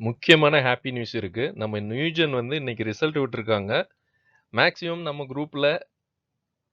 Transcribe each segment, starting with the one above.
முக்கியமான happy news இருக்கு. நம்ம நியூஜன் வந்து இன்னைக்கு ரிசல்ட் விட்டுருக்காங்க. மேக்ஸிமம் நம்ம குரூப்ல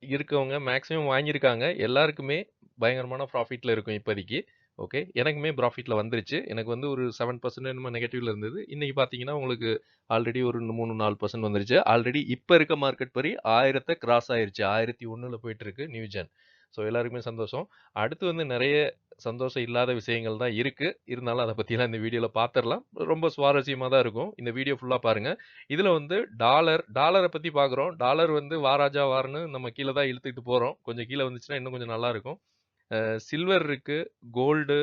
இருக்கவங்க மேக்ஸிமம் வாங்கியிருக்காங்க. எல்லாருக்குமே பயங்கரமான ப்ராஃபிட்ல இருக்கும் இப்போதைக்கு. ஓகே. எனக்குமே ப்ராஃபிட்ல வந்துருச்சு. எனக்கு வந்து ஒரு 7% என்னமோ நெகட்டிவ்ல இருந்தது. இன்னைக்கு பார்த்தீங்கன்னா, உங்களுக்கு ஆல்ரெடி ஒரு 3, 4% வந்துருச்சு. ஆல்ரெடி இப்ப இருக்க மார்க்கெட் படி 1000 கிராஸ் ஆயிருச்சு. 1001ல போயிட்டு இருக்கு நியூஜன். ஸோ எல்லாருக்குமே சந்தோஷம். அடுத்து வந்து நெறைய சந்தோஷம் இல்லாத விஷயங்கள் தான் இருக்கு. இருந்தாலும் அத பத்திலாம் இந்த வீடியோல பார்த்துரலாம். ரொம்ப சுவாரஸ்யமா தான் இருக்கும். இந்த வீடியோ ஃபுல்லா பாருங்க. இதுல வந்து டாலர பத்தி பார்க்குறோம். டாலர் வந்து வா ராஜா வார்ன்னு நம்ம கீழ தான் இழுத்துட்டு போறோம். கொஞ்சம் கீழ வந்துச்சுன்னா இன்னும் கொஞ்சம் நல்லா இருக்கும். சில்வர் இருக்கு, கோல்டு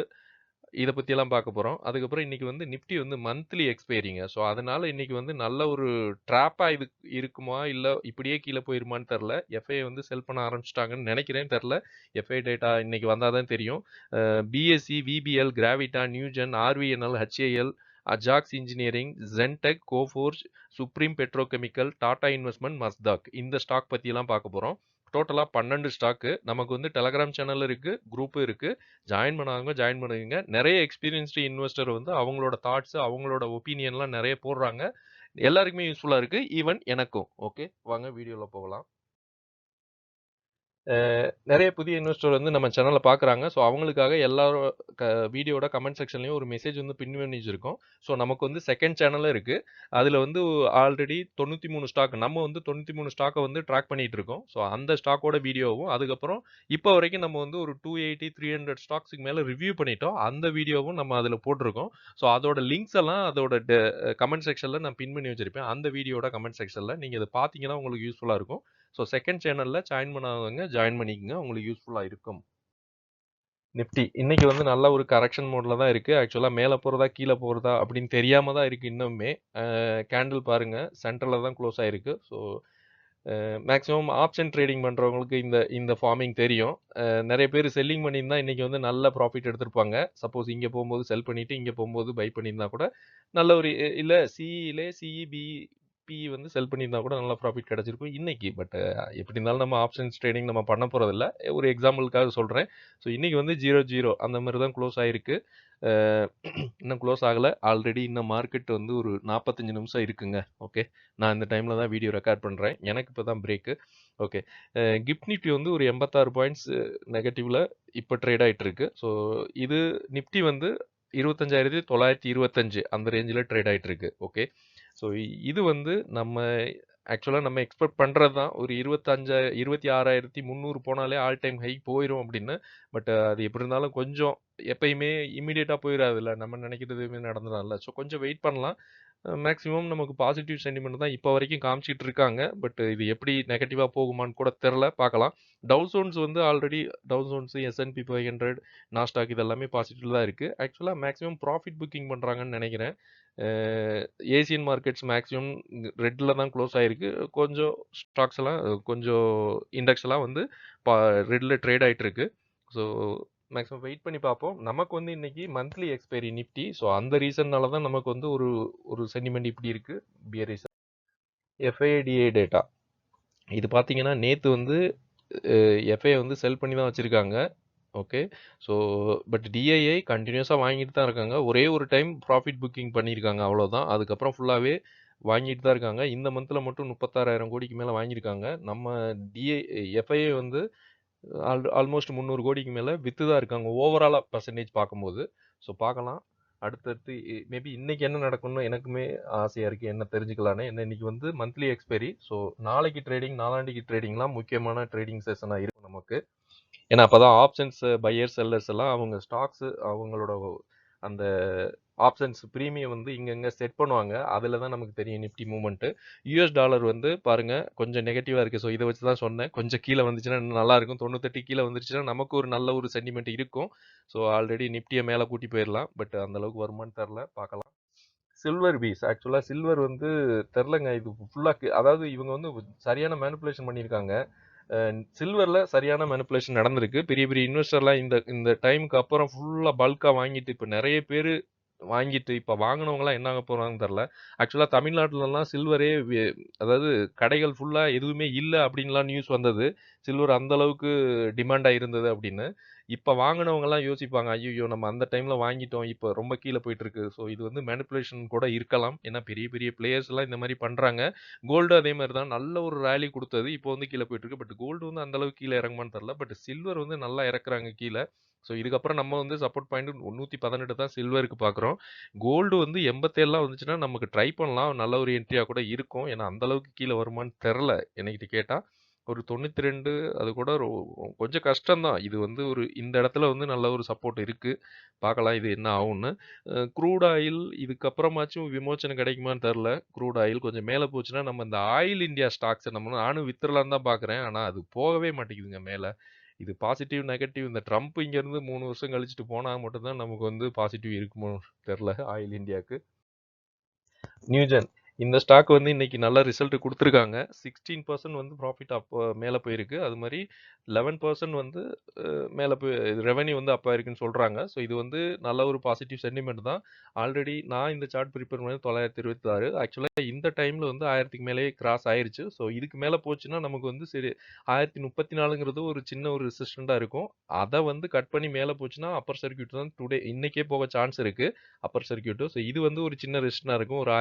இத பத்தியெல்லாம் பார்க்க போறோம். அதுக்கப்புறம் இன்னைக்கு வந்து நிஃப்டி வந்து மந்த்லி எக்ஸ்பைரிங்க. ஸோ அதனால இன்னைக்கு வந்து நல்ல ஒரு ட்ராப்பா இது இருக்குமா? இல்ல இப்படியே கீழ போயிருமான்னு தெர்ல. எஃப்ஐ வந்து செல் பண்ண ஆரம்பிச்சுட்டாங்கன்னு நெனைக்கிறேன் தெர்ல. எஃப்ஐ டேட்டா இன்னைக்கு வந்தா தான் தெரியும். BSC, VBL, Gravita, Newgen, RVNL, HAL, Ajax engineering, Zentec, Coforge, Supreme petrochemical, Tata investment, மஸ்தாக் இந்த ஸ்டாக் பத்தியெல்லாம் பார்க்க போறோம். டோட்டலா 12 ஸ்டாக்கு. நமக்கு வந்து டெலகிராம் சேனல் இருக்கு, குரூப் இருக்கு. ஜாயின் பண்ணாதவங்க ஜாயின் பண்ணுவீங்க. நிறைய எக்ஸ்பீரியன்ஸ்டு இன்வெஸ்டர் வந்து அவங்களோட தாட்ஸ், அவங்களோட ஒப்பீனியன்லாம் நிறைய போடுறாங்க. எல்லாருக்குமே யூஸ்ஃபுல்லா இருக்கு. ஈவன் எனக்கும். ஓகே, வாங்க வீடியோல போகலாம். நிறைய புதிய இன்வெஸ்டர் வந்து நம்ம சேனலை பார்க்குறாங்க. ஸோ அவங்களுக்காக எல்லாரும் வீடியோட கமெண்ட் செக்ஷன்லையும் ஒரு மெசேஜ் வந்து பின் பண்ணி வச்சிருக்கோம். ஸோ நமக்கு வந்து செகண்ட் சேனலும் இருக்கு. அதில் வந்து ஆல்ரெடி 93 ஸ்டாக் நம்ம வந்து 93 ஸ்டாக்கை வந்து ட்ராக் பண்ணிட்டு இருக்கோம். ஸோ அந்த ஸ்டாக்கோட வீடியோவும் அதுக்கப்புறம் இப்போ வரைக்கும் நம்ம வந்து ஒரு 280 300 ஸ்டாக்ஸுக்கு மேலே ரிவ்யூ பண்ணிட்டோம். அந்த வீடியோவும் நம்ம அதில் போட்டிருக்கோம். ஸோ அதோட லிங்க்ஸ் எல்லாம் அதோட கமெண்ட் செக்ஷனில் நான் பின் பண்ணி வச்சிருப்பேன். அந்த வீடியோட கமெண்ட் செக்ஷனில் நீங்கள் இதை பார்த்தீங்கன்னா உங்களுக்கு யூஸ்ஃபுல்லாக இருக்கும். ஸோ செகண்ட் சேனலில் ஜாயின் பண்ணாதவங்க ஜாயின் பண்ணிக்கங்க. உங்களுக்கு யூஸ்ஃபுல்லாக இருக்கும். நிஃப்டி இன்னைக்கு வந்து நல்ல ஒரு கரெக்ஷன் மோட்ல தான் இருக்கு. ஆக்சுவலாக மேலே போகிறதா கீழே போகிறதா அப்படின்னு தெரியாம தான் இருக்கு இன்னுமே. கேண்டில் பாருங்க சென்டரில் தான் க்ளோஸ் ஆயிருக்கு. ஸோ மேக்ஸிமம் ஆப்ஷன் ட்ரேடிங் பண்ணுறவங்களுக்கு இந்த இந்த ஃபார்மிங் தெரியும். நிறைய பேர் செல்லிங் பண்ணியிருந்தா இன்னைக்கு வந்து நல்ல ப்ராஃபிட் எடுத்திருப்பாங்க. சப்போஸ் இங்கே போகும்போது செல் பண்ணிட்டு இங்கே போகும்போது பை பண்ணியிருந்தா கூட நல்ல ஒரு இல்லை சிஇலே சிஇபி பி வந்து செல் பண்ணியிருந்தா கூட நல்ல ப்ராஃபிட் கிடைச்சிருக்கும் இன்னைக்கு. பட் எப்படி இருந்தாலும் நம்ம ஆப்ஷன்ஸ் ட்ரேடிங் நம்ம பண்ண போகிறதில்ல. ஒரு எக்ஸாம்பிளுக்காக சொல்கிறேன். ஸோ இன்னைக்கு வந்து 0 அந்த மாதிரி தான் க்ளோஸ் ஆயிருக்கு. இன்னும் க்ளோஸ் ஆகலை. ஆல்ரெடி இன்னும் மார்க்கெட் வந்து ஒரு 45 நிமிஷம் இருக்குங்க. ஓகே, நான் இந்த டைமில் தான் வீடியோ ரெக்கார்ட் பண்ணுறேன். எனக்கு இப்போ தான் பிரேக்கு. ஓகே, கிஃப்ட் நிஃப்டி வந்து ஒரு 86 பாயிண்ட்ஸ் நெகட்டிவ்ல இப்போ ட்ரேட் ஆகிட்டு இருக்கு. ஸோ இது நிஃப்டி வந்து 25,925 அந்த ரேஞ்சில் ட்ரேட் ஆகிட்டு இருக்கு. ஓகே, ஸோ இது வந்து நம்ம ஆக்சுவலாக நம்ம எக்ஸ்பெக்ட் பண்ணுறது தான் ஒரு 26,300 போனாலே ஆல் டைம் ஹை போயிடும் அப்படின்னு. பட் அது எப்படி இருந்தாலும் கொஞ்சம் எப்பயுமே இம்மிடியேட்டாக போயிடாதுல்ல. நம்ம நினைக்கிறதுமே நடந்துடாதுல்ல. ஸோ கொஞ்சம் வெயிட் பண்ணலாம். மேக்ஸிமம் நமக்கு பாசிட்டிவ் சென்டிமெண்ட் தான் இப்போ வரைக்கும் காமிச்சிட்டு இருக்காங்க. பட் இது எப்படி நெகட்டிவாக போகுமான்னு கூட தெரில, பார்க்கலாம். டவ் ஜோன்ஸ் வந்து already tau Jones, S&P 500, Nasdaq இது எல்லாமே பாசிட்டிவ் தான் இருக்குது. ஆக்சுவலாக மேக்ஸிமம் ப்ராஃபிட் புக்கிங் பண்ணுறாங்கன்னு நினைக்கிறேன். ஏசியன் மார்க்கெட்ஸ் மேக்ஸிமம் ரெட்டில் தான் க்ளோஸ் ஆகிருக்கு. கொஞ்சம் ஸ்டாக்ஸ் எல்லாம் கொஞ்சம் இண்டெக்ஸ் எல்லாம் வந்து ரெட்டில் ட்ரேட் ஆகிட்டு இருக்கு. ஸோ மேக்ஸிமம் வெயிட் பண்ணி பார்ப்போம். நமக்கு வந்து இன்னைக்கு மந்த்லி எக்ஸ்பைரி நிஃப்டி. ஸோ அந்த ரீசன்னால தான் நமக்கு வந்து ஒரு ஒரு சென்டிமெண்ட் இப்படி இருக்கு. பியரிஸ் எஃப்ஐடிஏ டேட்டா இது பார்த்தீங்கன்னா நேற்று வந்து எஃப்ஐ வந்து செல் பண்ணி தான் வச்சுருக்காங்க. ஓகே, ஸோ பட் டிஐஐ கண்டினியூஸாக வாங்கிட்டு தான் இருக்காங்க. ஒரே ஒரு டைம் ப்ராஃபிட் புக்கிங் பண்ணியிருக்காங்க, அவ்வளோதான். அதுக்கப்புறம் ஃபுல்லாகவே வாங்கிட்டு தான் இருக்காங்க. இந்த மந்தில் மட்டும் 36,000 கோடிக்கு மேலே வாங்கியிருக்காங்க. நம்ம எஃப்ஐஏ வந்து ஆல்மோஸ்ட் 300 கோடிக்கு மேலே வித்து தான் இருக்காங்க ஓவராலாக பர்சன்டேஜ் பார்க்கும்போது. ஸோ பார்க்கலாம் அடுத்தடுத்து மேபி இன்னைக்கு என்ன நடக்கும்னு எனக்குமே ஆசையாக இருக்குது, என்ன தெரிஞ்சுக்கலான்னு. என்ன இன்னைக்கு வந்து மந்த்லி எக்ஸ்பைரி. ஸோ நாளைக்கு ட்ரேடிங் நாளாண்டிக்கு ட்ரேடிங்லாம் முக்கியமான ட்ரேடிங் செஷனாக இருக்கும் நமக்கு. ஏன்னா அப்போ தான் ஆப்ஷன்ஸ் பையர் செல்லர்ஸ் எல்லாம் அவங்க ஸ்டாக்ஸு அவங்களோட அந்த ஆப்ஷன்ஸ் ப்ரீமியம் வந்து இங்கங்கே செட் பண்ணுவாங்க. அதில் தான் நமக்கு தெரியும் நிஃப்டி மூவ்மெண்ட்டு. யூஎஸ் டாலர் வந்து பாருங்கள் கொஞ்சம் நெகட்டிவாக இருக்குது. ஸோ இதை வச்சு தான் சொன்னேன், கொஞ்சம் கீழே வந்துச்சுன்னா இன்னும் நல்லாயிருக்கும். 98 கீழே வந்துருச்சுன்னா நமக்கு ஒரு நல்ல ஒரு சென்டிமெண்ட் இருக்கும். ஸோ ஆல்ரெடி நிஃப்டியை மேலே கூட்டி போயிடலாம். பட் அந்தளவுக்கு வருமானு தெரில, பார்க்கலாம். சில்வர் பீஸ் ஆக்சுவலாக சில்வர் வந்து தெரிலங்க. இது ஃபுல்லாக அதாவது இவங்க வந்து சரியான மேனிப்புலேஷன் பண்ணியிருக்காங்க. சில்வரில் சரியான மேனிப்புலேஷன் நடந்திருக்கு. பெரிய பெரிய இன்வெஸ்டர்லாம் இந்த இந்த டைமுக்கு அப்புறம் ஃபுல்லாக பல்காக வாங்கிட்டு இப்போ நிறைய பேர் வாங்கிட்டு இப்போ வாங்கினவங்களாம் என்ன ஆக போகிறாங்கன்னு தெரில. ஆக்சுவலாக தமிழ்நாட்டிலலாம் சில்வரே அதாவது கடைகள் ஃபுல்லாக எதுவுமே இல்லை அப்படின்லாம் நியூஸ் வந்தது. சில்வர் அந்தளவுக்கு டிமாண்டாக இருந்தது அப்படின்னு. இப்ப வாங்குனவங்கலாம் யோசிப்பாங்க, "ஐய்யய்யோ! நம்ம அந்த டைம்ல வாங்கிட்டோம். இப்ப ரொம்ப கீழ போயிட்டுருக்கு." ஸோ இது வந்து மேனிபுலேஷன் கூட இருக்கலாம். ஏன்னா பெரிய பெரிய பிளேயர்ஸ்லாம் இந்த மாரி பண்றாங்க. கோல்டும் அதே மாரி தான். நல்ல ஒரு ராலி குடுத்தது. இப்போ வந்து கீழ போயிட்டுருக்கு. பட் கோல்டு வந்து அந்த அளவுக்கு கீழ இறங்குமான்னு தெரியல. பட் சில்வர் வந்து நல்லா இறக்குறாங்க கீழ. ஸோ இதுக்கப்புறம் நம்ம வந்து சப்போர்ட் பாயிண்ட் 118 தான் சில்வருக்கு பார்க்குறோம். கோல்டு வந்து 87லாம் வந்துச்சுன்னா நமக்கு ட்ரை பண்ணலாம். நல்ல ஒரு என்ட்ரியா கூட இருக்கும். ஏன்னா அந்த அளவுக்கு கீழ வருமான்னு தெரியல என்னகிட்ட கேட்டா. ஒரு 92 அது கூட கொஞ்சம் கஷ்டம் தான். இது வந்து ஒரு இந்த இடத்துல வந்து நல்ல ஒரு சப்போர்ட் இருக்கு. பார்க்கலாம் இது என்ன ஆகும்னு. க்ரூட் ஆயில் இதுக்கப்புறமாச்சும் விமோசனம் கிடைக்குமான்னு தெரியல. க்ரூட் ஆயில் கொஞ்சம் மேல போச்சுன்னா, நம்ம இந்த ஆயில் இந்தியா ஸ்டாக்ஸ நானும் வித்துறலான்னு தான் பார்க்குறேன். ஆனா அது போகவே மாட்டேங்குதுங்க மேல. இது பாசிட்டிவ், நெகட்டிவ் இந்த ட்ரம்ப் இங்கேருந்து 3 வருஷம் கழிச்சுட்டு போனா மட்டும் தான் நமக்கு வந்து பாசிட்டிவ் இருக்குமோ தெரியல ஆயில் இந்தியாக்கு. நியூஜென் இந்த ஸ்டாக் வந்து இன்னைக்கு நல்ல ரிசல்ட் கொடுத்துருக்காங்க. 16% வந்து ப்ராஃபிட் மேலே போயிருக்கு. அது மாதிரி 11% வந்து மேலே போய் ரெவன்யூ வந்து அப் ஆயிருக்குன்னு சொல்கிறாங்க. ஸோ இது வந்து நல்ல ஒரு பாசிட்டிவ் சென்டிமெண்ட் தான். ஆல்ரெடி நான் இந்த சார்ட் ப்ரிப்பேர் பண்ணி 926 ஆக்சுவலாக இந்த டைமில் வந்து 1000க்கு மேலே கிராஸ் ஆயிருச்சு. ஸோ இதுக்கு மேலே போச்சுன்னா நமக்கு வந்து சரி 1034ங்கிறது ஒரு சின்ன ஒரு ரெசிஸ்டண்ட்டாக இருக்கும். அதை வந்து கட் பண்ணி மேலே போச்சுன்னா அப்பர் சர்க்யூட் தான் டுடே இன்னைக்கே போக சான்ஸ் இருக்குது. அப்பர் சர்க்யூட்டு. ஸோ இது வந்து ஒரு சின்ன ரெசிஸ்டண்டாக இருக்கும். ஒரு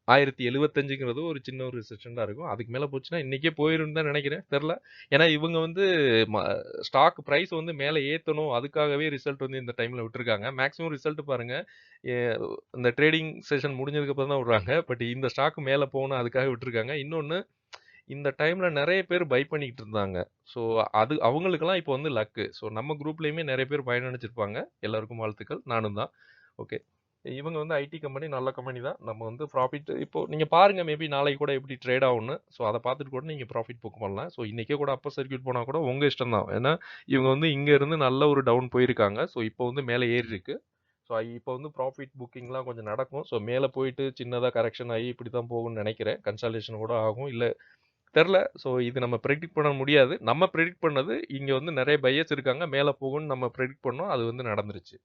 1075ங்கிறது ஒரு சின்ன ஒரு ரெசிஸ்டண்டாக இருக்கும். அதுக்கு மேலே போச்சுன்னா இன்றைக்கே போயிருன்னு தான் நினைக்கிறேன். தெரில. ஏன்னா இவங்க வந்து ஸ்டாக் ப்ரைஸ் வந்து மேலே ஏற்றணும் அதுக்காகவே ரிசல்ட் வந்து இந்த டைமில் விட்டுருக்காங்க. மேக்ஸிமம் ரிசல்ட் பாருங்கள் இந்த ட்ரேடிங் செஷன் முடிஞ்சதுக்கப்புறம் தான் விட்றாங்க. பட் இந்த ஸ்டாக் மேலே போகணும் அதுக்காக விட்டுருக்காங்க. இன்னொன்று இந்த டைமில் நிறைய பேர் பை பண்ணிக்கிட்டு இருந்தாங்க. ஸோ அது அவங்களுக்கெல்லாம் இப்போ வந்து லக்கு. ஸோ நம்ம குரூப்லேயுமே நிறைய பேர் பயனடைச்சிருப்பாங்க. எல்லாருக்கும் வாழ்த்துக்கள். நானும் தான். ஓகே. இவங்க வந்து ஐடி கம்பெனி நல்ல கம்பெனி தான். நம்ம வந்து ப்ராஃபிட் இப்போ நீங்கள் பாருங்கள் மேபி நாளைக்கு கூட எப்படி ட்ரேட் ஆகும்னு. ஸோ அதை பார்த்துட்டு கூட நீங்கள் ப்ராஃபிட் புக் பண்ணலாம். ஸோ இன்றைக்கே கூட அப்பர் சர்க்யூட் போனால் கூட உங்கள் இஷ்டம் தான். ஏன்னா இவங்க வந்து இங்கே இருந்து நல்ல ஒரு டவுன் போயிருக்காங்க. ஸோ இப்போ வந்து மேலே ஏறி இருக்கு. ஸோ இப்போ வந்து ப்ராஃபிட் புக்கிங்லாம் கொஞ்சம் நடக்கும். ஸோ மேலே போயிட்டு சின்னதாக கரெக்ஷன் ஆகி இப்படி தான் போகும்னு நினைக்கிறேன். கன்சல்டேஷன் கூட ஆகும். இல்லை தெரில. ஸோ இது நம்ம ப்ரெடிக்ட் பண்ண முடியாது. நம்ம ப்ரெடிக்ட் பண்ணது இங்கே வந்து நிறைய பையர்ஸ் இருக்காங்க. மேலே போகும்னு நம்ம ப்ரெடிக்ட் பண்ணோம். அது வந்து நடந்துருச்சு.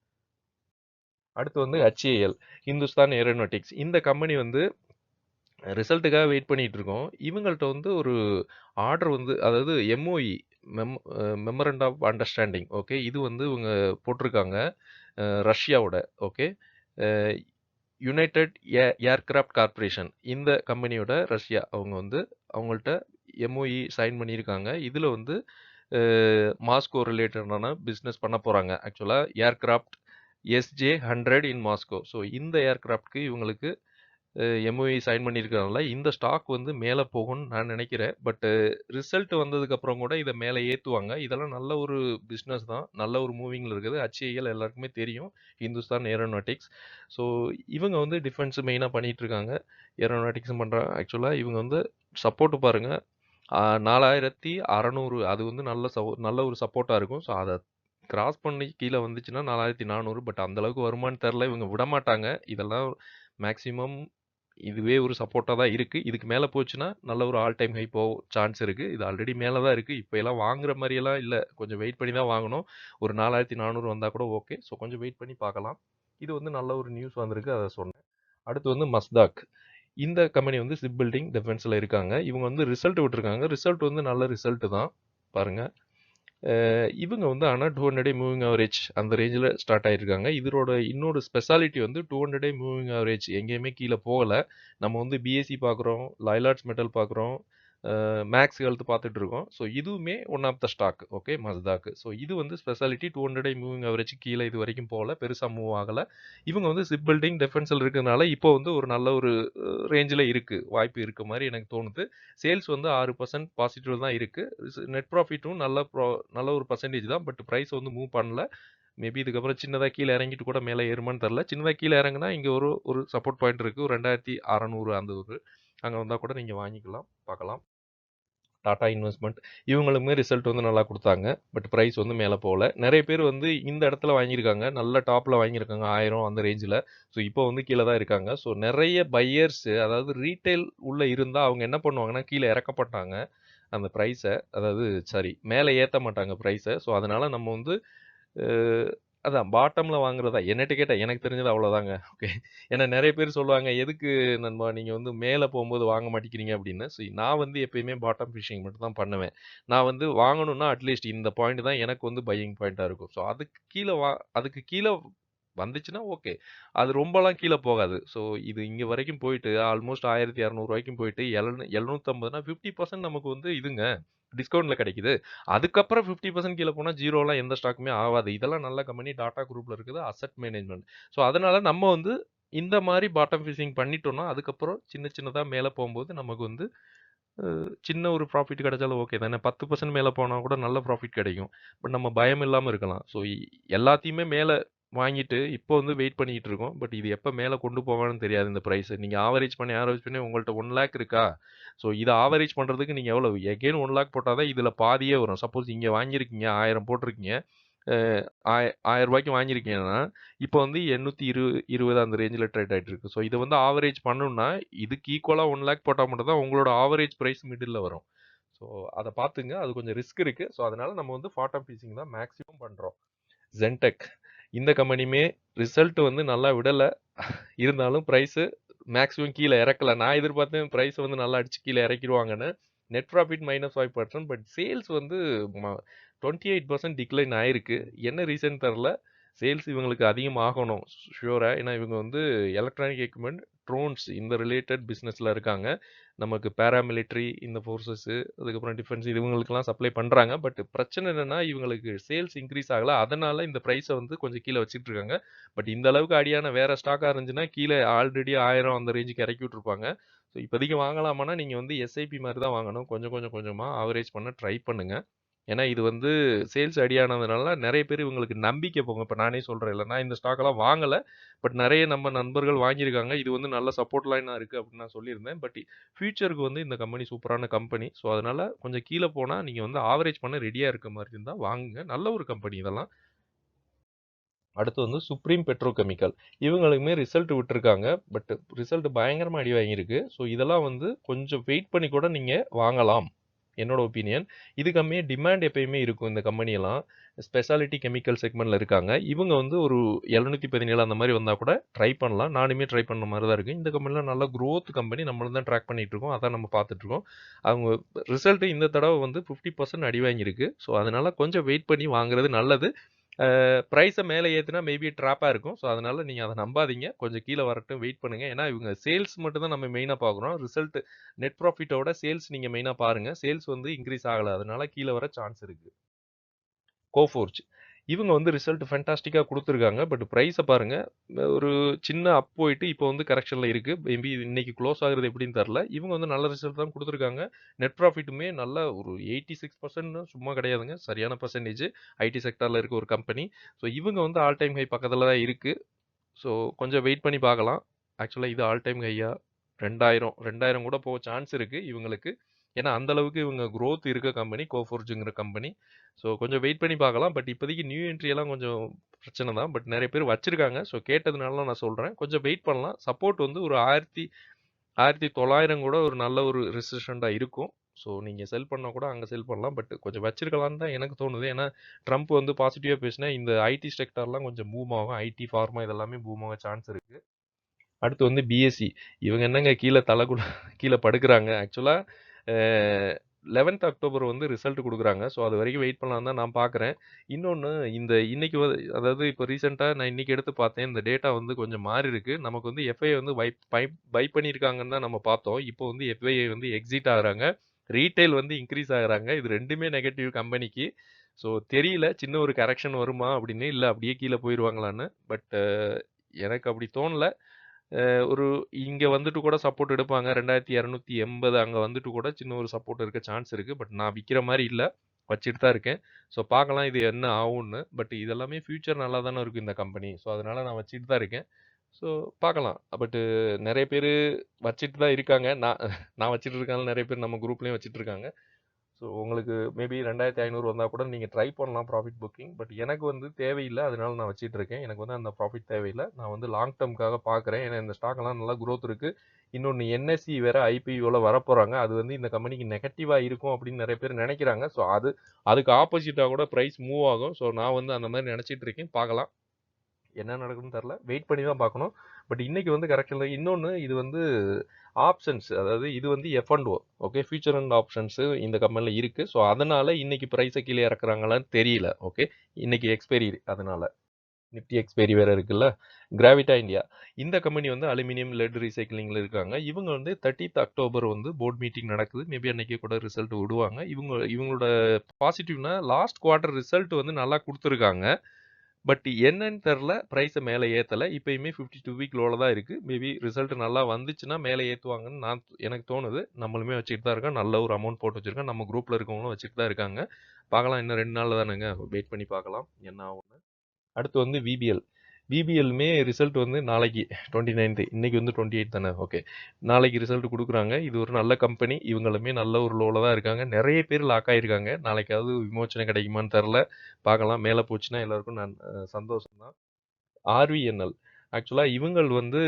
அடுத்து வந்து HAL ஹிந்துஸ்தான் ஏரோநாட்டிக்ஸ். இந்த கம்பெனி வந்து ரிசல்ட்டுக்காக வெயிட் பண்ணிட்டு இருக்கோம். இவங்கள்ட்ட வந்து ஒரு ஆர்டர் வந்து அதாவது MOE memorandum of understanding okay. இது வந்து இவங்க போட்டிருக்காங்க ரஷ்யாவோட ஓகே. யுனைடெட் ஏர்கிராஃப்ட் கார்ப்பரேஷன் இந்த கம்பெனியோட ரஷ்யா அவங்க வந்து அவங்கள்ட்ட MOE சைன் பண்ணியிருக்காங்க. இதில் வந்து மாஸ்கோ ரிலேட்டடான பிஸ்னஸ் பண்ண போகிறாங்க. ஆக்சுவலாக ஏர்கிராஃப்ட் SJ-100 இன் மாஸ்கோ. ஸோ இந்த ஏர்கிராஃப்ட்க்கு இவங்களுக்கு MOE சைன் பண்ணியிருக்கிறதுனால இந்த ஸ்டாக் வந்து மேலே போகும்னு நான் நினைக்கிறேன். பட் ரிசல்ட் வந்ததுக்கப்புறம் கூட இதை மேலே ஏற்றுவாங்க. இதெல்லாம் நல்ல ஒரு பிஸ்னஸ் தான். நல்ல ஒரு மூவிங்கில் இருக்குது. HAL எல்லாருக்குமே தெரியும். ஹிந்துஸ்தான் ஏரோநாட்டிக்ஸ். ஸோ இவங்க வந்து டிஃபென்ஸ் மெயினாக பண்ணிகிட்டு இருக்காங்க. ஏரோநாட்டிக்ஸும் பண்ணுறாங்க. ஆக்சுவலாக இவங்க வந்து சப்போர்ட்டு பாருங்கள் 4600 அது வந்து நல்ல ஒரு சப்போர்ட்டாக இருக்கும். ஸோ அதை கிராஸ் பண்ணி கீழே வந்துச்சுன்னா 4400 பட் அந்தளவுக்கு வருமானு தெரில. இவங்க விட மாட்டாங்க. இதெல்லாம் மேக்ஸிமம் இதுவே ஒரு சப்போர்ட்டாக தான் இருக்குது. இதுக்கு மேலே போச்சுன்னா நல்ல ஒரு ஆல் டைம் ஹை போக சான்ஸ் இருக்குது. இது ஆல்ரெடி மேலே தான் இருக்குது. இப்போ எல்லாம் வாங்குற மாதிரியெல்லாம் இல்லை. கொஞ்சம் வெயிட் பண்ணி தான் வாங்கணும். ஒரு 4400 வந்தால் கூட ஓகே. ஸோ கொஞ்சம் வெயிட் பண்ணி பார்க்கலாம். இது வந்து நல்ல ஒரு நியூஸ் வந்திருக்கு. அதை சொன்னேன். அடுத்து வந்து மஸ்தாக். இந்த கம்பெனி வந்து ஷிப் பில்டிங் டிஃபென்ஸில் இருக்காங்க. இவங்க வந்து ரிசல்ட் விட்டுருக்காங்க. ரிசல்ட் வந்து நல்ல ரிசல்ட்டு தான் பாருங்கள். இவங்க வந்து ஆனால் 200 டே மூவிங் ஆவரேஜ் அந்த ரேஞ்சில் ஸ்டார்ட் ஆகிருக்காங்க. இதோட இன்னொரு ஸ்பெஷாலிட்டி வந்து 200 டே மூவிங் ஆவரேஜ் எங்கேயுமே கீழே போகலை. நம்ம வந்து BSE பார்க்குறோம், லைலாட்ஸ் மெட்டல் பார்க்குறோம், மேக்ஸ் ஹெல்த் பார்த்துட்டு இருக்கோம். ஸோ இதுவுமே one of the stock okay மஸ்தாக்கு. ஸோ இது வந்து ஸ்பெஷாலிட்டி 200 டே மூவிங் ஆவரேஜ் கீழே இது வரைக்கும் போகல, பெருசாக மூவ் ஆகலை. இவங்க வந்து ஷிப் பில்டிங் டிஃபென்ஸில் இருக்கிறதுனால இப்போ வந்து ஒரு நல்ல ஒரு ரேஞ்சில் இருக்குது, வாய்ப்பு இருக்க மாதிரி எனக்கு தோணுது. சேல்ஸ் வந்து 6% பாசிட்டிவ் தான் இருக்குது. நெட் ப்ராஃபிட்டும் நல்ல ஒரு பர்சன்டேஜ் தான். பட் ப்ரைஸ் வந்து மூவ் பண்ணல. மேபி இதுக்கப்புறம் சின்னதாக கீழே இறங்கிட்டு கூட மேலே ஏறுமான்னு தெரில. சின்னதாக கீழே இறங்குனா இங்கே ஒரு சப்போர்ட் பாயிண்ட் இருக்குது. ஒரு 2600 அந்த ஒரு அங்கே வந்தால் கூட நீங்கள் வாங்கிக்கலாம், பார்க்கலாம். டாடா இன்வெஸ்ட்மெண்ட் இவங்களுமே ரிசல்ட் வந்து நல்லா கொடுத்தாங்க. பட் ப்ரைஸ் வந்து மேலே போகல. நிறைய பேர் வந்து இந்த இடத்துல வாங்கியிருக்காங்க. நல்ல டாப்பில் வாங்கியிருக்காங்க 1000 அந்த ரேஞ்சில். ஸோ இப்போ வந்து கீழே தான் இருக்காங்க. ஸோ நிறைய பையர்ஸு அதாவது ரீட்டைல் உள்ளே இருந்தால் அவங்க என்ன பண்ணுவாங்கன்னா கீழே இறக்கப்பட்டாங்க அந்த ப்ரைஸை. அதாவது சாரி மேலே ஏற்ற மாட்டாங்க ப்ரைஸை. ஸோ அதனால் நம்ம வந்து அதான் பாட்டம்ல வாங்குறதா என்னட்ட கேட்டா எனக்கு தெரிஞ்சது அவ்வளோதாங்க. ஓகே. ஏன்னா நெறைய பேர் சொல்லுவாங்க, "எதுக்கு நண்பா நீங்க வந்து மேல போம்போது வாங்க மாட்டேங்கிறீங்க?" அப்படின்னு. நான் வந்து எப்பயுமே பாட்டம் ஃபிஷிங் மட்டும் தான் பண்ணுவேன். நான் வந்து வாங்கணும்னா அட்லீஸ்ட் இந்த பாயிண்ட் தான் எனக்கு வந்து பையிங் பாயிண்ட்டா இருக்கும். அதுக்கு கீழ வந்துச்சுன்னா ஓகே. அது ரொம்பலாம் கீழ போகாது. இது இங்க வரைக்கும் போயிட்டு ஆல்மோஸ்ட் ரூ. 1200 வரைக்கும் போயிட்டு 750னா 50% நமக்கு வந்து இதுங்க. டிஸ்கவுண்ட்ல கிடைக்குது. அதுக்கப்புறம் 50% கீழ போனா ஜீரோலாம் எந்த ஸ்டாக்குமே ஆவாது. இதெல்லாம் நல்ல கம்பெனி டாடா குரூப்ல இருக்குது. Asset management. அதனால நம்ம வந்து இந்த மாரி பாட்டம் ஃபிஷிங் பண்ணிட்டோம்னா, அதுக்கப்புறம் சின்ன சின்னதா மேல போம்போது நமக்கு வந்து சின்ன ஒரு ப்ராஃபிட் கிடைச்சாலும் ஓகே தானே. 10% மேல போனா கூட நல்ல ப்ராஃபிட் கிடைக்கும். பட் நம்ம பயம் இல்லாம இருக்கலாம். எல்லாத்தையுமே மேல வாங்கிட்டு இப்போ வந்து வெயிட் பண்ணிட்டு இருக்கோம். பட் இது எப்ப மேல கொண்டு போவான்னு தெரியாது இந்த பிரைஸ். நீங்க ஆவரேஜ் பண்ணி உங்கள்ட்ட 1,00,000 இருக்கா? இத ஆவரேஜ் பண்றதுக்கு நீங்க எவ்வளவு? எகைன் 1,00,000 போட்டா தான் இதுல பாதியே வரும். சப்போஸ் இங்க வாங்கியிருக்கீங்க 1000 போட்டிருக்கீங்க. ரூ. 1000 வாங்கியிருக்கீங்கன்னா, இப்போ வந்து 820 அந்த ரேஞ்சில ட்ரேட் ஆயிட்டு இருக்கு. இத வந்து ஆவரேஜ் பண்ணணும்னா, இதுக்கு ஈக்குவலா 1,00,000 போட்டா மட்டும் தான் உங்களோட ஆவரேஜ் பிரைஸ் மிடில்ல வரும். ஸோ அத பார்த்துங்க. அது கொஞ்சம் ரிஸ்க் இருக்கு. அதனால நம்ம வந்து பாட்டம் ஃபிஷிங் தான் மேக்ஸிமம் பண்றோம். Zentek இந்த கம்பெனியுமே ரிசல்ட் வந்து நல்லா விடல. இருந்தாலும் பிரைஸ் மேக்ஸிமம் கீழ இறக்கல. நான் எதிர்பார்த்தேன் பிரைஸ் வந்து நல்லா அடிச்சு கீழ இறக்கிருவாங்கன்னு. Net profit -5%. பட் சேல்ஸ் வந்து 28% டிக்ளைன் ஆயிருக்கு. என்ன ரீசன் தெரியல. சேல்ஸ் இவங்களுக்கு அதிகமாகணும் ஷூரா. ஏன்னா இவங்க வந்து எலக்ட்ரானிக் எக்யூப்மென்ட், ட்ரோன்ஸ் இந்த ரிலேட்டட் பிசினஸ்ல இருக்காங்க. நமக்கு பாராமிலிட்டரி இந்த ஃபோர்ஸஸ், அதுக்கப்புறம் டிஃபென்ஸ் இவங்களுக்கெல்லாம் சப்ளை பண்றாங்க. பட் பிரச்சனை என்னன்னா இவங்களுக்கு சேல்ஸ் இன்க்ரீஸ் ஆகல. அதனால இந்த பிரைஸ வந்து கொஞ்சம் கீழ வச்சிட்டு இருக்காங்க. பட் இந்த அளவுக்கு அடியான வேற ஸ்டாக்கா இருந்துச்சுன்னா கீழ ஆல்ரெடி 1000 அந்த ரேஞ்சுக்கு இறக்கி விட்டுருப்பாங்க. இப்போதைக்கு வாங்கலாமான்னா நீங்க வந்து எஸ்ஐபி மாதிரி தான் வாங்கணும். கொஞ்சமா ஆவரேஜ் பண்ண ட்ரை பண்ணுங்க. ஏன்னா இது வந்து சேல்ஸ் அடியானதுனால நெறைய பேர் இவங்களுக்கு நம்பிக்கை போகும். இப்ப நானே சொல்றேன்ல, நான் இந்த ஸ்டாக்லாம் வாங்கல. பட் நெறைய நம்ம நண்பர்கள் வாங்கியிருக்காங்க. இது வந்து நல்ல சப்போர்ட் லைனா இருக்கு அப்படின்னு நான் சொல்லியிருந்தேன். பட் ஃபியூச்சருக்கு வந்து இந்த கம்பெனி சூப்பரான கம்பெனி. அதனால கொஞ்சம் கீழ போனா நீங்க வந்து ஆவரேஜ் பண்ண ரெடியா இருக்க மாரி இருந்தா வாங்குங்க. நல்ல ஒரு கம்பெனி இதெல்லாம். அடுத்து வந்து சுப்ரீம் பெட்ரோகெமிக்கல். இவங்களுக்குமே ரிசல்ட் விட்டுருக்காங்க. பட் ரிசல்ட் பயங்கரமா அடி வாங்கியிருக்கு. இதெல்லாம் வந்து கொஞ்சம் வெயிட் பண்ணி கூட நீங்க வாங்கலாம். என்னோட ஒப்பீனியன். இது கம்மியா டிமாண்ட் எப்பயுமே இருக்கும் இந்த கம்பெனியெல்லாம். ஸ்பெஷாலிட்டி கெமிக்கல் செக்மெண்ட்ல இருக்காங்க. இவங்க வந்து ஒரு 717 அந்த மாரி வந்தா கூட ட்ரை பண்ணலாம். நானுமே ட்ரை பண்ண மாரி தான் இருக்கு. இந்த கம்பெனில நல்ல குரோத் கம்பெனி. நம்மளும் தான் ட்ராக் பண்ணிட்டு இருக்கோம். அதான் நம்ம பார்த்துட்டு இருக்கோம். அவங்க ரிசல்ட் இந்த தடவ வந்து 50% அடி வாங்கியிருக்கு. அதனால கொஞ்சம் வெயிட் பண்ணி வாங்குறது நல்லது. பிரைஸ மேல ஏத்துனா மேபி ட்ராப்பா இருக்கும். அதனால நீங்க அத நம்பாதீங்க. கொஞ்சம் கீழ வரட்டும் வெயிட் பண்ணுங்க. ஏன்னா இவங்க சேல்ஸ் மட்டும் தான் நம்ம மெயினா பார்க்குறோம். ரிசல்ட் நெட் ப்ராஃபிட்டோட சேல்ஸ் நீங்க மெயினா பாருங்க. சேல்ஸ் வந்து இன்கிரீஸ் ஆகல. அதனால கீழ வர சான்ஸ் இருக்கு. கோஃபோர்ஜ். இவங்க வந்து ரிசல்ட் ஃபேன்டாஸ்டிக்கா குடுத்துருக்காங்க. பட் பிரைஸ பாருங்க. ஒரு சின்ன அப் போயிட்டு இப்போ வந்து கரெக்ஷன்ல இருக்கு. மேபி இன்னைக்கு க்ளோஸ் ஆகுறது எப்படின்னு தெரியல. இவங்க வந்து நல்ல ரிசல்ட் தான் குடுத்துருக்காங்க. நெட் ப்ராஃபிட்டுமே நல்ல ஒரு 86% சும்மா கிடையாதுங்க. சரியான பெர்சன்டேஜ். ஐடி செக்டார்ல இருக்க ஒரு கம்பெனி. இவங்க வந்து ஆல் டைம் ஹை பக்கத்துல தான் இருக்கு. ஸோ கொஞ்சம் வெயிட் பண்ணி பார்க்கலாம். ஆக்சுவலா இது ஆல் டைம் ஹையா 2000 கூட போக சான்ஸ் இருக்கு இவங்களுக்கு. ஏன்னா அந்த அளவுக்கு இவங்க குரோத் இருக்க கம்பெனி கோஃபோர்ஜுங்கிற கம்பெனி. கொஞ்சம் வெயிட் பண்ணி பார்க்கலாம். பட் இப்போதைக்கு நியூ என்ட்ரி எல்லாம் கொஞ்சம் பிரச்சனை தான். பட் நிறைய பேர் வச்சிருக்காங்க. கேட்டதுனால நான் சொல்றேன். கொஞ்சம் வெயிட் பண்ணலாம். சப்போர்ட் வந்து ஒரு 1900 கூட ஒரு நல்ல ஒரு ரெசிஸ்டண்டா இருக்கும். நீங்க செல் பண்ணா கூட அங்க செல் பண்ணலாம். பட் கொஞ்சம் வச்சிருக்கலாம்னு தான் எனக்கு தோணுது. ஏன்னா ட்ரம்ப் வந்து பாசிட்டிவா பேசினா இந்த ஐடி செக்டார்லாம் கொஞ்சம் பூம் ஆகும். ஐடி, ஃபார்மா இதெல்லாமே பூம் ஆக சான்ஸ் இருக்கு. அடுத்து வந்து பிஎஸ்சி. இவங்க என்னங்க கீழ படுக்குறாங்க. ஆக்சுவலா 11த் அக்டோபர் வந்து ரிசல்ட் குடுக்குறாங்க. அது வரைக்கும் வெயிட் பண்ணலாம்னு தான் நான் பார்க்குறேன். இன்னொன்னு இன்னைக்கு அதாவது இப்போ ரீசென்ட்டா நான் இன்னைக்கு எடுத்து பார்த்தேன். இந்த டேட்டா வந்து கொஞ்சம் மாறி இருக்கு. நமக்கு வந்து எஃப்ஐ வந்து பை பண்ணியிருக்காங்கன்னு தான் நம்ம பார்த்தோம். இப்போ வந்து எஃப்ஐஐ வந்து எக்ஸிட் ஆகுறாங்க. ரீட்டெயில் வந்து இன்கிரீஸ் ஆகுறாங்க. இது 2மே நெகட்டிவ் கம்பெனிக்கு. தெரியல சின்ன ஒரு கரெக்ஷன் வருமா அப்படின்னு. இல்ல அப்படியே கீழ போயிருவாங்களான்னு. பட் எனக்கு அப்படி தோணல. ஒரு இங்க வந்துட்டு கூட சப்போர்ட் எடுப்பாங்க. 2280 அங்க வந்துட்டு கூட சின்ன ஒரு சப்போர்ட் இருக்க சான்ஸ் இருக்கு. பட் நான் விக்கிற மாரி இல்ல. வச்சுட்டு தான் இருக்கேன். பார்க்கலாம் இது என்ன ஆகும்னு. பட் இதெல்லாமே ஃபியூச்சர் நல்லா தானே இருக்கும் இந்த கம்பெனி. அதனால நான் வச்சுட்டு தான் இருக்கேன். பார்க்கலாம். பட் நெறைய பேரு வச்சுட்டு தான் இருக்காங்க. நான் வச்சுட்டு இருக்கனால நெறைய பேர் நம்ம குரூப்லயும் வச்சுட்டு இருக்காங்க. உங்களுக்கு மேபி 2500 வந்தா கூட நீங்க ட்ரை பண்ணலாம் ப்ராஃபிட் புக்கிங். பட் எனக்கு வந்து தேவையில்ல. அதனால நான் வச்சுட்டு இருக்கேன். எனக்கு வந்து அந்த ப்ராஃபிட் தேவையில்ல. நான் வந்து லாங் டெர்ம்க்காக பார்க்குறேன். ஏன்னா இந்த ஸ்டாக்லாம் நல்லா குரோத் இருக்கு. இன்னொன்று என்எஸ்சி வேற ஐபிஓவில் வரப்போகிறாங்க. அது வந்து இந்த கம்பெனிக்கு நெகட்டிவாக இருக்கும் அப்படின்னு நிறைய பேர் நினைக்கிறாங்க. ஸோ அதுக்கு ஆப்போசிட்டாக கூட ப்ரைஸ் மூவ் ஆகும். ஸோ நான் வந்து அந்த மாதிரி நினச்சிட்டு இருக்கேன். பார்க்கலாம் என்ன நடக்குதுன்னு தெரில, வெயிட் பண்ணி தான் பார்க்கணும். பட் இன்னைக்கு வந்து கரெக்ட் இல்லை. இன்னொன்று இது வந்து ஆப்ஷன்ஸ், அதாவது இது வந்து F&O, okay, future and options இந்த கம்பெனியில் இருக்குது. ஸோ அதனால் இன்னைக்கு ப்ரைஸை கீழே இறக்குறாங்களான்னு தெரியல. ஓகே, இன்னைக்கு எக்ஸ்பைரி, அதனால நிஃப்டி எக்ஸ்பைரி வேறு இருக்குல்ல. கிராவிட்டா இந்தியா, இந்த கம்பெனி வந்து அலுமினியம் லெட் ரீசைக்கிளிங்கில் இருக்காங்க. இவங்க வந்து 30th அக்டோபர் வந்து போர்ட் மீட்டிங் நடக்குது. மேபி அன்னைக்கு கூட ரிசல்ட் விடுவாங்க. இவங்களோட பாசிட்டிவ்னா லாஸ்ட் குவார்ட்டர் ரிசல்ட் வந்து நல்லா கொடுத்துருக்காங்க. பட் என்னன்னு தெரில, ப்ரைஸை மேலே ஏற்றலை. இப்போயுமே 52 வீக் லோவில் தான் இருக்குது. மேபி ரிசல்ட் நல்லா வந்துச்சுன்னா மேலே ஏற்றுவாங்கன்னு எனக்கு தோணுது. நம்மளுமே வச்சுட்டு தான் இருக்கோம். நல்ல ஒரு அமௌண்ட் போட்டு வச்சுருக்கோம். நம்ம குரூப்பில் இருக்கவங்களும் வச்சுட்டு தான் இருக்காங்க. பார்க்கலாம், இன்னும் 2 நாளில் தானுங்க, வெயிட் பண்ணி பார்க்கலாம் என்ன ஆகும்னு. அடுத்து வந்து விபிஎல்லுமே ரிசல்ட் வந்து நாளைக்கு 29th, இன்னைக்கு வந்து 28 தானே. ஓகே, நாளைக்கு ரிசல்ட் கொடுக்குறாங்க. இது ஒரு நல்ல கம்பெனி. இவங்களுமே நல்ல ஒரு லோவில் தான் இருக்காங்க. நிறைய பேர் லாக் ஆகிருக்காங்க. நாளைக்காவது விமோச்சனை கிடைக்குமான்னு தெரில, பார்க்கலாம். மேலே போச்சுன்னா எல்லாருக்கும் சந்தோஷம் தான். ஆர்விஎன்எல், ஆக்சுவலாக இவங்கள் வந்து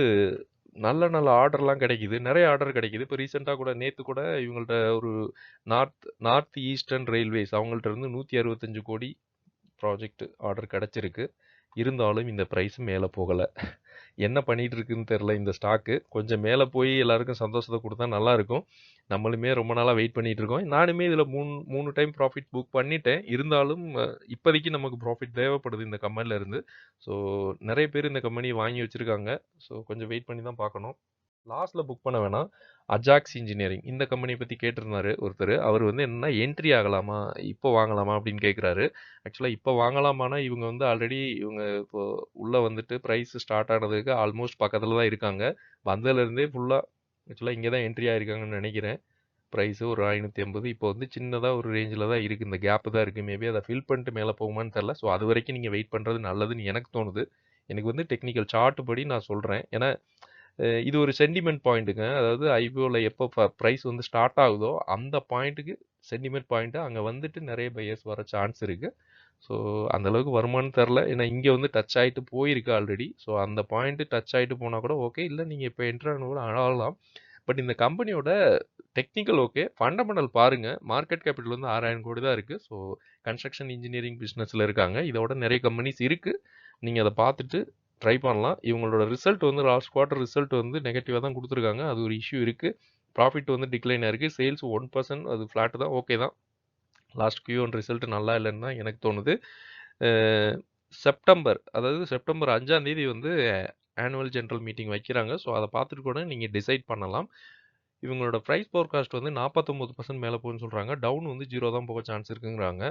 நல்ல நல்ல ஆர்டர்லாம் கிடைக்குது, நிறைய ஆர்டர் கிடைக்குது. இப்போ ரீசெண்டாக கூட நேற்று கூட இவங்கள்ட்ட ஒரு நார்த் ஈஸ்டர்ன் ரயில்வேஸ் அவங்கள்ட்ட இருந்து 165 கோடி ப்ராஜெக்ட் ஆர்டர் கிடச்சிருக்கு. இருந்தாலும் இந்த ப்ரைஸ் மேலே போகலை. என்ன பண்ணிகிட்டு இருக்குன்னு தெரில இந்த ஸ்டாக்கு. கொஞ்சம் மேலே போய் எல்லாருக்கும் சந்தோஷத்தை கொடுத்தா நல்லாயிருக்கும். நம்மளுமே ரொம்ப நாளாக வெயிட் பண்ணிகிட்டு இருக்கோம். நானுமே இதில் மூணு டைம் ப்ராஃபிட் புக் பண்ணிட்டேன். இருந்தாலும் இப்போதைக்கு நமக்கு ப்ராஃபிட் தேவைப்படுது இந்த கம்பெனியில் இருந்து. ஸோ நிறைய பேர் இந்த கம்பெனியை வாங்கி வச்சுருக்காங்க. ஸோ கொஞ்சம் வெயிட் பண்ணி தான் பார்க்கணும். லாஸ்ட்டில் புக் பண்ண வேணாம். அஜாக்ஸ் இன்ஜினியரிங், இந்த கம்பெனியை பற்றி கேட்டிருந்தாரு ஒருத்தர். அவர் வந்து என்னன்னா என்ட்ரி ஆகலாமா, இப்போ வாங்கலாமா அப்படின்னு கேட்குறாரு. ஆக்சுவலாக இப்போ வாங்கலாமான்னா இவங்க வந்து ஆல்ரெடி இவங்க இப்போ உள்ளே வந்துட்டு ப்ரைஸ் ஸ்டார்ட் ஆனதுக்கு ஆல்மோஸ்ட் பக்கத்தில் தான் இருக்காங்க. வந்ததுலேருந்தே ஃபுல்லாக ஆக்சுவலாக இங்கே தான் என்ட்ரி ஆகிருக்காங்கன்னு நினைக்கிறேன். ப்ரைஸு ஒரு 580. இப்போ வந்து சின்னதாக ஒரு ரேஞ்சில் தான் இருக்குது. இந்த கேப்பு தான் இருக்குது. மேபி அதை ஃபில் பண்ணிட்டு மேலே போகுமான்னு தெரில. ஸோ அது வரைக்கும் நீங்கள் வெயிட் பண்ணுறது நல்லதுன்னு எனக்கு தோணுது. எனக்கு வந்து டெக்னிக்கல் சார்ட் படி நான் சொல்கிறேன். ஏன்னா இது ஒரு சென்டிமெண்ட் பாயிண்ட்டுங்க. அதாவது ஐபிஓவில் எப்போ ப்ரைஸ் வந்து ஸ்டார்ட் ஆகுதோ அந்த பாயிண்ட்டுக்கு சென்டிமெண்ட் பாயிண்ட்டு அங்கே வந்துட்டு நிறைய பையர்ஸ் வர சான்ஸ் இருக்குது. ஸோ அந்தளவுக்கு வருமானு தெரில. ஏன்னா இங்கே வந்து டச் ஆகிட்டு போயிருக்கு ஆல்ரெடி. ஸோ அந்த பாயிண்ட்டு டச் ஆகிட்டு போனால் கூட ஓகே, இல்லை நீங்கள் இப்போ என்ட்ரானு கூட ஆகலாம். பட் இந்த கம்பெனியோட டெக்னிக்கல் ஓகே, ஃபண்டமெண்டல் பாருங்கள். மார்க்கெட் கேபிட்டல் வந்து 6000 கோடி தான் இருக்குது. ஸோ கன்ஸ்ட்ரக்ஷன் இன்ஜினியரிங் பிஸ்னஸில் இருக்காங்க. இதோட நிறைய கம்பெனிஸ் இருக்குது. நீங்கள் அதை பார்த்துட்டு ட்ரை பண்ணலாம். இவங்களோட ரிசல்ட் வந்து லாஸ்ட் குவார்ட்டர் ரிசல்ட் வந்து நெகட்டிவாக தான் கொடுத்துருக்காங்க. அது ஒரு இஷ்யூ இருக்குது. ப்ராஃபிட் வந்து டிக்ளைன் ஆயிருக்கு. சேல்ஸ் 1% அது ஃப்ளாட்டு தான், ஓகே தான். லாஸ்ட் Q1 ரிசல்ட் நல்லா இல்லைன்னு தான் எனக்கு தோணுது. செப்டம்பர் 5ஆம் தேதி வந்து ஆனுவல் ஜென்ரல் மீட்டிங் வைக்கிறாங்க. ஸோ அதை பார்த்துட்டு கூட நீங்கள் டிசைட் பண்ணலாம். இவங்களோட ப்ரைஸ் ஃபோர்காஸ்ட் வந்து 49% மேலே போகுன்னு சொல்கிறாங்க. டவுன் வந்து 0 தான் போக சான்ஸ் இருக்குங்கிறாங்க.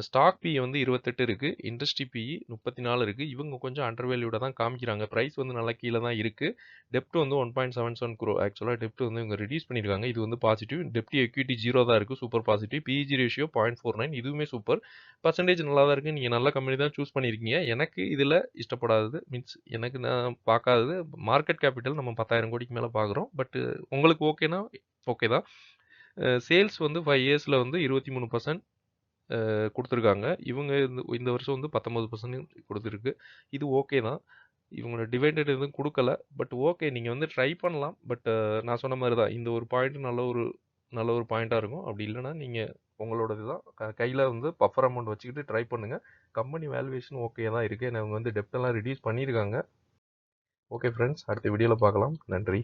ஸ்டாக் பிஇ வந்து 28 இருக்குது. இண்டஸ்ட்ரி பிஇ 34 இருக்குது. இவங்க கொஞ்சம் அண்டர் வேல்யூட தான் காமிக்கிறாங்க. ப்ரைஸ் வந்து நல்லா கீழே தான் இருக்குது. டெப்ட் வந்து 1.77 crore. ஆக்சுவலாக டெப்ட் வந்து இவங்க ரிடியூஸ் பண்ணியிருக்காங்க. இது வந்து பாசிட்டிவ். டெப்ட் எக்விட்டி 0 தான் இருக்குது. Super positive. PEG ratio 0.49. இதுவுமே சூப்பர். பர்சன்டேஜ் நல்லா தான் இருக்குது. நீங்கள் நல்ல கம்பெனி தான் சூஸ் பண்ணியிருக்கீங்க. எனக்கு இதில் இஷ்டப்படாதது மீன்ஸ் எனக்கு நான் பார்க்காதது மார்க்கெட் கேபிட்டல் நம்ம 10,000 கோடிக்கு மேலே பார்க்குறோம். பட் உங்களுக்கு ஓகேனா ஓகே தான். சேல்ஸ் வந்து 5 இயர்ஸில் வந்து 23% கொடுத்துருக்காங்க. இவங்க இந்த வருஷம் வந்து 19% கொடுத்துருக்கு. இது ஓகே தான். இவங்களோட டிவைடட் எதுவும் கொடுக்கல. பட் ஓகே, நீங்கள் வந்து ட்ரை பண்ணலாம். பட் நான் சொன்ன மாதிரி தான், இந்த ஒரு பாயிண்ட் நல்ல ஒரு பாயிண்ட்டாக இருக்கும். அப்படி இல்லைன்னா நீங்கள் உங்களோடது தான் கையில் வந்து பஃபர் அமௌண்ட் வச்சுக்கிட்டு ட்ரை பண்ணுங்கள். கம்பெனி வேல்யூவேஷன் ஓகே தான் இருக்குது. ஏன்னா இவங்க வந்து டெப்டெல்லாம் ரிடியூஸ் பண்ணியிருக்காங்க. ஓகே ஃப்ரெண்ட்ஸ், அடுத்த வீடியோவில் பார்க்கலாம். நன்றி.